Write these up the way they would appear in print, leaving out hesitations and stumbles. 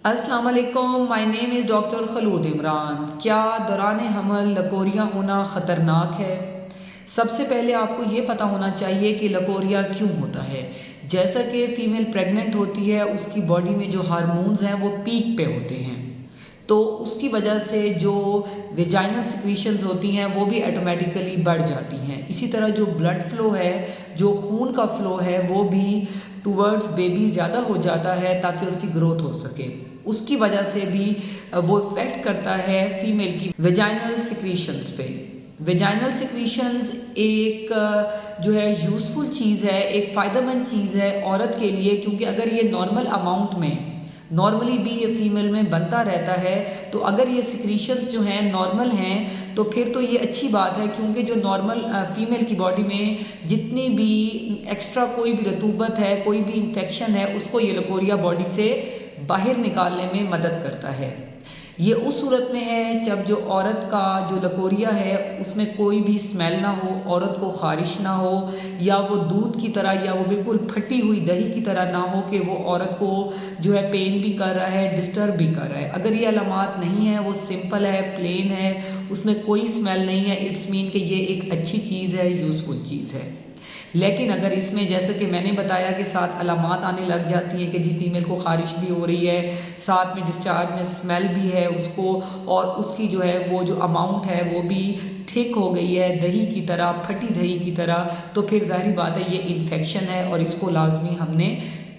अस्सलाम वालेकुम, my name is doctor Khulood Imran. क्या दौरान हमल लकोरियाँ होना ख़तरनाक है? सबसे पहले आपको ये पता होना चाहिए कि लकोरिया क्यों होता है। जैसा कि फ़ीमेल प्रेग्नेंट होती है, उसकी बॉडी में जो हार्मोन्स हैं वो पीक पे होते हैं, तो उसकी वजह से जो वेजाइनल सिक्रीशंस होती हैं वो भी ऑटोमेटिकली बढ़ जाती हैं। इसी तरह जो ब्लड फ्लो है, जो खून का फ्लो है, वो भी टूवर्ड्स बेबी ज़्यादा हो जाता है ताकि उसकी ग्रोथ हो सके। उसकी वजह से भी वो इफ़ेक्ट करता है फीमेल की वेजाइनल सिक्रीशंस पे। वेजाइनल सिक्रीशंस एक जो है यूज़फुल चीज़ है, एक फ़ायदेमंद चीज़ है औरत के लिए, क्योंकि अगर ये नॉर्मल अमाउंट में नॉर्मली भी ये फ़ीमेल में बनता रहता है, तो अगर ये सिक्रीशंस जो हैं नॉर्मल हैं तो फिर तो ये अच्छी बात है, क्योंकि जो नॉर्मल फ़ीमेल की बॉडी में जितनी भी एक्स्ट्रा कोई भी रतूबत है, कोई भी इन्फेक्शन है, उसको ये लकोरिया बॉडी से बाहर निकालने में मदद करता है। ये उस सूरत में है जब जो औरत का जो लकोरिया है उसमें कोई भी स्मेल ना हो, औरत को ख़ारिश ना हो, या वो दूध की तरह या वो बिल्कुल फटी हुई दही की तरह ना हो कि वो औरत को जो है पेन भी कर रहा है, डिस्टर्ब भी कर रहा है। अगर ये अलामात नहीं है, वो सिंपल है, प्लेन है, उसमें कोई स्मेल नहीं है, इट्स मीन कि ये एक अच्छी चीज़ है, यूज़फुल चीज़ है। लेकिन अगर इसमें जैसे कि मैंने बताया कि साथ अलामात आने लग जाती हैं कि जी फ़ीमेल को ख़ारिश भी हो रही है, साथ में डिस्चार्ज में स्मेल भी है उसको, और उसकी जो है वो जो अमाउंट है वो भी थिक हो गई है, दही की तरह, फटी दही की तरह, तो फिर ज़ाहिर बात है ये इन्फेक्शन है और इसको लाज़मी हमने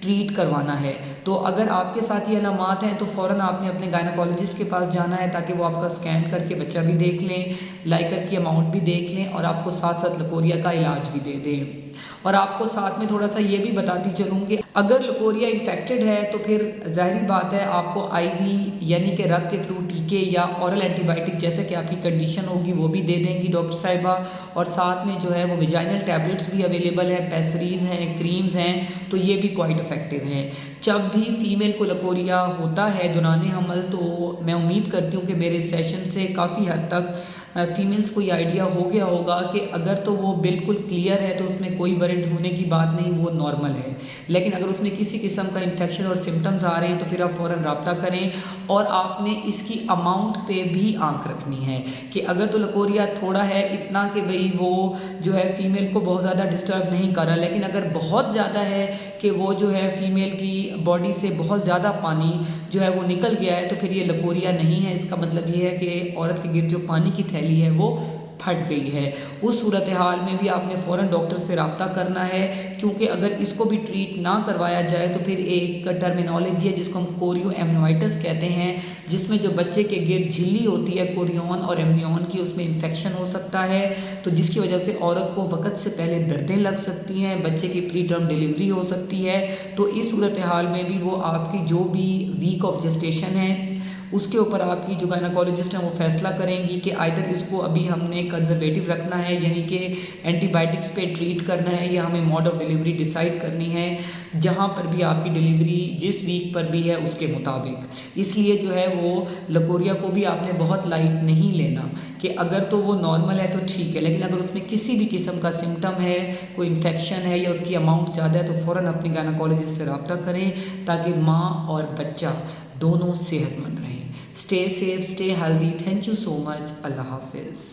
ट्रीट करवाना है। तो अगर आपके साथ ये अलामात हैं तो फ़ौरन आपने अपने गायनेकोलॉजिस्ट के पास जाना है ताकि वो आपका स्कैन करके बच्चा भी देख लें, लाइकर की अमाउंट भी देख लें और आपको साथ साथ लकोरिया का इलाज भी दे दें। और आपको साथ में थोड़ा सा ये भी बताती चलूँ कि अगर लकोरिया इन्फेक्टेड है तो फिर ज़ाहिरी बात है आपको आईवी यानी कि रग के थ्रू टीके या औरल एंटीबायोटिक जैसे कि आपकी कंडीशन होगी वो भी दे देंगी डॉक्टर साहिबा, और साथ में जो है वो विजाइनल टैबलेट्स भी अवेलेबल है, पेसरीज हैं, क्रीम्स हैं, तो ये भी क्वाइट इफ़ेक्टिव हैं। जब भी फ़ीमेल को लकोरिया होता है दौरान हमल, तो मैं उम्मीद करती हूँ कि मेरे सेशन से काफ़ी हद तक फ़ीमेल्स को ये आइडिया हो गया होगा कि अगर तो वो बिल्कुल क्लियर है तो उसमें कोई वरिड होने की बात नहीं, वो नॉर्मल है। लेकिन अगर उसमें किसी किस्म का इन्फेक्शन और सिम्टम्स आ रहे हैं तो फिर आप फ़ौरन रब्ता करें, और आपने इसकी अमाउंट पे भी आँख रखनी है कि अगर तो लकोरिया थोड़ा है, इतना कि भई वो जो है फ़ीमेल को बहुत ज़्यादा डिस्टर्ब नहीं कर रहा, लेकिन अगर बहुत ज़्यादा है कि वो जो है फ़ीमेल की बॉडी से बहुत ज़्यादा पानी जो है वो निकल गया है, तो फिर ये लकोरिया नहीं है। इसका मतलब ये है कि औरत के गिर्द जो पानी की थैली है वो फट गई है। उस सूरत हाल में भी आपने फ़ौरन डॉक्टर से रब्ता करना है, क्योंकि अगर इसको भी ट्रीट ना करवाया जाए तो फिर एक टर्मिनोलॉजी है जिसको हम कोरियो एमनियोइटिस कहते हैं, जिसमें जो बच्चे के गिर्द झिल्ली होती है कोरियोन और एमनियोन की, उसमें इन्फेक्शन हो सकता है, तो जिसकी वजह से औरत को वक़्त से पहले दर्दें लग सकती हैं, बच्चे की प्री टर्म डिलीवरी हो सकती है। तो इस सूरत हाल में भी वो आपकी जो भी वीक ऑफ जेस्टेशन है उसके ऊपर आपकी जो गायनेकोलॉजिस्ट हैं वो फ़ैसला करेंगी कि आइदर इसको अभी हमने कंजर्वेटिव रखना है यानी कि एंटीबायोटिक्स पे ट्रीट करना है, या हमें मोड ऑफ डिलीवरी डिसाइड करनी है, जहाँ पर भी आपकी डिलीवरी जिस वीक पर भी है उसके मुताबिक। इसलिए जो है वो लकोरिया को भी आपने बहुत लाइट नहीं लेना कि अगर तो वो नॉर्मल है तो ठीक है, लेकिन अगर उसमें किसी भी किस्म का सिम्टम है, कोई इन्फेक्शन है या उसकी अमाउंट ज़्यादा है, तो फ़ौरन अपने गायनेकोलॉजिस्ट से रब्ता करें ताकि माँ और बच्चा दोनों सेहतमंद रहें। Stay safe, stay healthy. Thank you so much. अल्लाह हाफिज़।